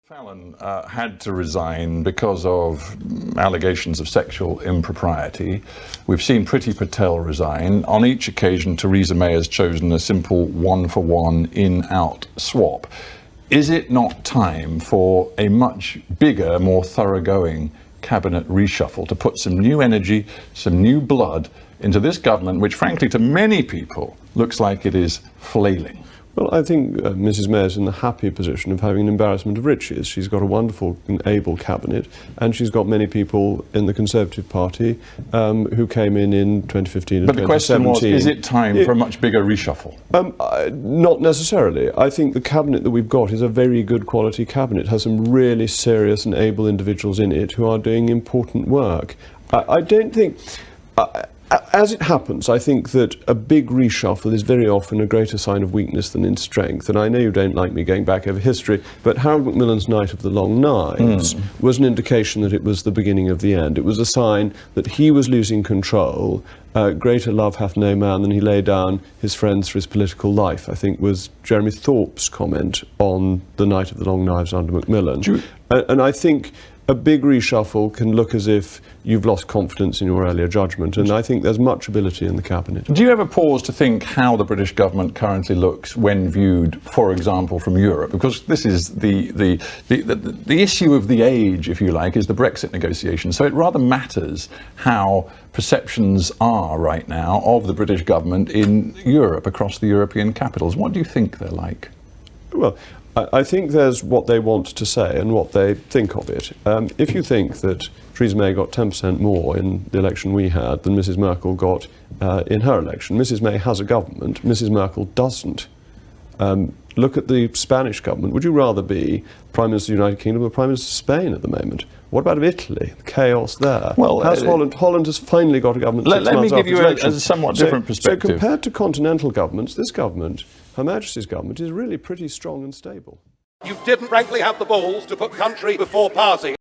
Fallon had to resign because of allegations of sexual impropriety. We've seen Priti Patel resign. On each occasion, Theresa May has chosen a simple one-for-one in-out swap. Is it not time for a much bigger, more thoroughgoing cabinet reshuffle to put some new energy, some new blood into this government, which frankly to many people looks like it is flailing? Well, I think Mrs May is in the happy position of having an embarrassment of riches. She's got a wonderful and able cabinet, and she's got many people in the Conservative Party who came in 2015 and 2017. But the question was, is it time for a much bigger reshuffle? Not necessarily. I think the cabinet that we've got is a very good quality cabinet. It has some really serious and able individuals in it who are doing important work. I don't think... As it happens, I think that a big reshuffle is very often a greater sign of weakness than in strength. And I know you don't like me going back over history, but Harold Macmillan's Night of the Long Knives was an indication that it was the beginning of the end. It was a sign that he was losing control. Greater love hath no man than he lay down his friends for his political life, I think was Jeremy Thorpe's comment on the Night of the Long Knives under Macmillan. And I think a big reshuffle can look as if you've lost confidence in your earlier judgment, and I think there's much ability in the cabinet. Do you ever pause to think how the British government currently looks when viewed, for example, from Europe? Because this is the issue of the age, if you like, is the Brexit negotiation. So it rather matters how perceptions are right now of the British government in Europe, across the European capitals. What do you think they're like? Well, I think there's what they want to say and what they think of it. If you think that Theresa May got 10% more in the election we had than Mrs Merkel got in her election, Mrs May has a government, Mrs Merkel doesn't. Look at the Spanish government. Would you rather be Prime Minister of the United Kingdom or Prime Minister of Spain at the moment? What about Italy? The chaos there. Well, Holland has finally got a government. Let me give you a somewhat different perspective. So compared to continental governments, this government, Her Majesty's government, is really pretty strong and stable. You didn't frankly have the balls to put country before party.